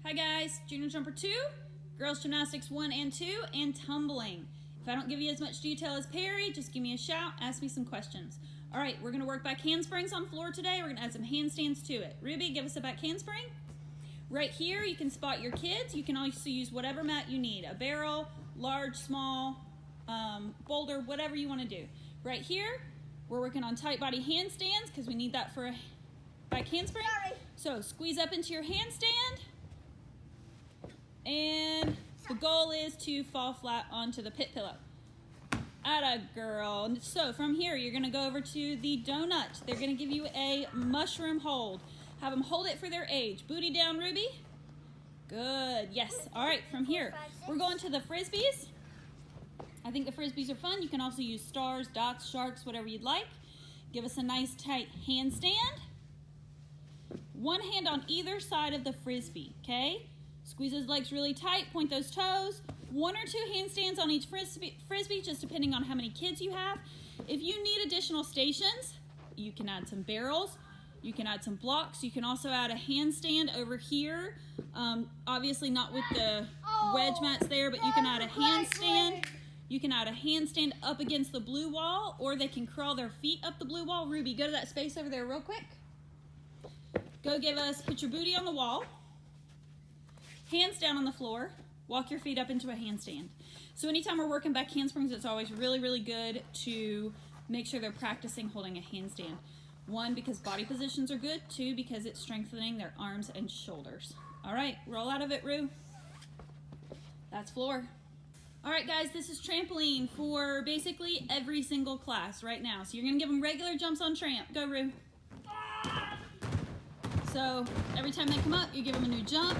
Hi guys, Junior Jumper 2, Girls Gymnastics 1 and 2, and tumbling. If I don't give you as much detail as Perry, just give me a shout, ask me some questions. All right, we're gonna work back handsprings on floor today. We're gonna add some handstands to it. Ruby, give us a back handspring. Right here, you can spot your kids. You can also use whatever mat you need, a barrel, large, small, boulder, whatever you wanna do. Right here, we're working on tight body handstands because we need that for a back handspring. So squeeze up into your handstand. And the goal is to fall flat onto the pit pillow. Atta girl. So from here, you're gonna go over to the donut. They're gonna give you a mushroom hold. Have them hold it for their age. Booty down, Ruby. Good, yes. All right, from here, we're going to the frisbees. I think the frisbees are fun. You can also use stars, dots, sharks, whatever you'd like. Give us a nice tight handstand. One hand on either side of the frisbee, okay? Squeeze those legs really tight, point those toes. 1 or 2 handstands on each frisbee, just depending on how many kids you have. If you need additional stations, you can add some barrels, you can add some blocks, you can also add a handstand over here. Obviously not with the wedge mats there, but you can add a handstand. You can add a handstand up against the blue wall, or they can crawl their feet up the blue wall. Ruby, go to that space over there real quick. Go put your booty on the wall. Hands down on the floor, walk your feet up into a handstand. So anytime we're working back handsprings, it's always really, really good to make sure they're practicing holding a handstand. 1, because body positions are good. 2, because it's strengthening their arms and shoulders. All right, roll out of it, Rue. That's floor. All right, guys, this is trampoline for basically every single class right now. So you're gonna give them regular jumps on tramp. Go, Rue. So every time they come up, you give them a new jump.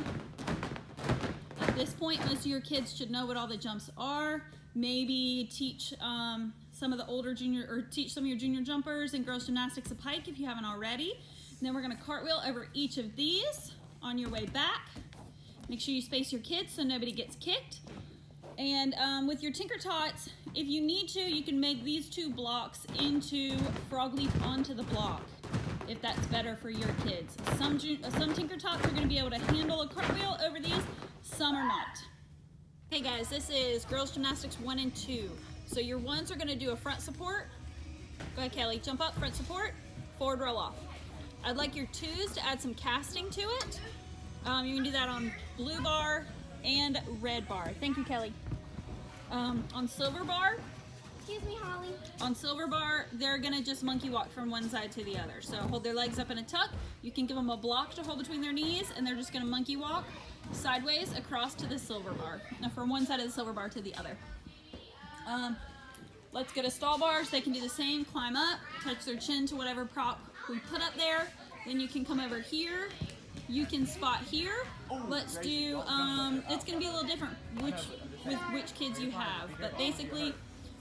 At this point, most of your kids should know what all the jumps are. Maybe teach some of the older teach some of your junior jumpers and girls gymnastics a pike if you haven't already. And then we're gonna cartwheel over each of these on your way back. Make sure you space your kids so nobody gets kicked. And with your Tinker Tots, if you need to, you can make these 2 blocks into frog leap onto the block, if that's better for your kids. Some Tinker Tots are gonna be able to handle a cartwheel over these, some are not. Hey guys, this is Girls Gymnastics 1 and 2. So your 1s are gonna do a front support. Go ahead, Kelly, jump up, front support, forward roll off. I'd like your 2s to add some casting to it. You can do that on blue bar and red bar. Thank you, Kelly. On silver bar, excuse me, Holly. on silver bar, they're gonna just monkey walk from one side to the other. So hold their legs up in a tuck. You can give them a block to hold between their knees, and they're just gonna monkey walk sideways across to the silver bar. Now from one side of the silver bar to the other. Let's go to stall bars. They can do the same, climb up, touch their chin to whatever prop we put up there. Then you can come over here. You can spot here. Let's do, it's gonna be a little different with which kids you have, but basically,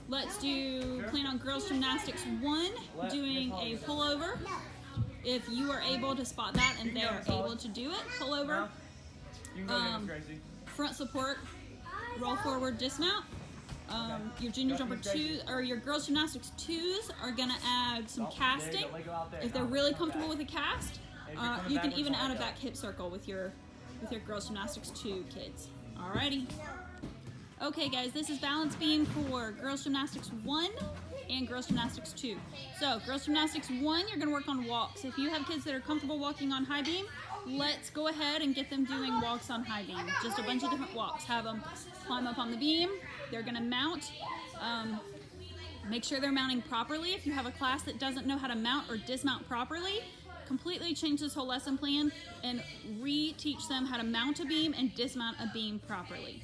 let's plan on Girls Gymnastics 1, doing a pullover. If you are able to spot that and they are able to do it, pullover, front support, roll forward, dismount. Your Junior Jumper 2, or your Girls Gymnastics 2s are gonna add some casting. If they're really comfortable with a cast, you can even add a back hip circle with your Girls Gymnastics 2 kids. Alrighty. Okay guys, this is balance beam for Girls Gymnastics 1 and Girls Gymnastics 2. So Girls Gymnastics 1, you're gonna work on walks. If you have kids that are comfortable walking on high beam, let's go ahead and get them doing walks on high beam. Just a bunch of different walks. Have them climb up on the beam. They're gonna mount. Make sure they're mounting properly. If you have a class that doesn't know how to mount or dismount properly, completely change this whole lesson plan and re-teach them how to mount a beam and dismount a beam properly.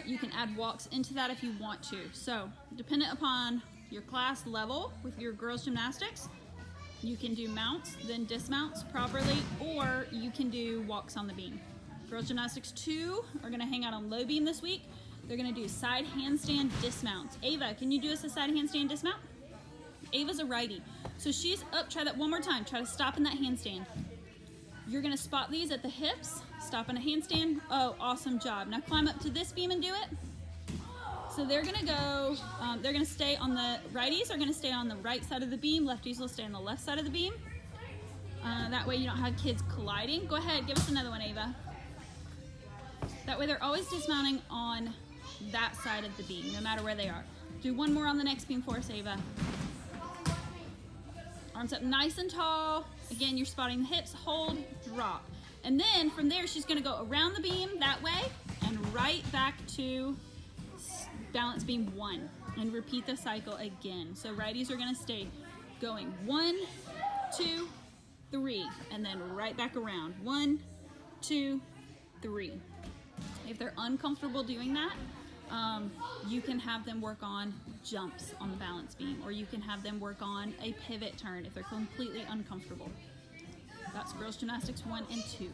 You can add walks into that if you want to. So, dependent upon your class level with your girls gymnastics, you can do mounts, then dismounts properly, or you can do walks on the beam. Girls Gymnastics 2 are gonna hang out on low beam this week. They're gonna do side handstand dismounts. Ava, can you do us a side handstand dismount? Ava's a righty. So she's up, try that one more time. Try to stop in that handstand. You're gonna spot these at the hips, stop in a handstand. Oh, awesome job. Now climb up to this beam and do it. So they're gonna go, they're gonna stay on the, righties are gonna stay on the right side of the beam, lefties will stay on the left side of the beam. That way you don't have kids colliding. Go ahead, give us another one, Ava. That way they're always dismounting on that side of the beam, no matter where they are. Do one more on the next beam for us, Ava. Arms up nice and tall. Again, you're spotting the hips, hold, drop. And then from there, she's gonna go around the beam that way and right back to balance beam 1 and repeat the cycle again. So righties are gonna stay going 1, 2, 3, and then right back around 1, 2, 3. If they're uncomfortable doing that, you can have them work on jumps on the balance beam, or you can have them work on a pivot turn if they're completely uncomfortable. That's girls gymnastics 1 and 2.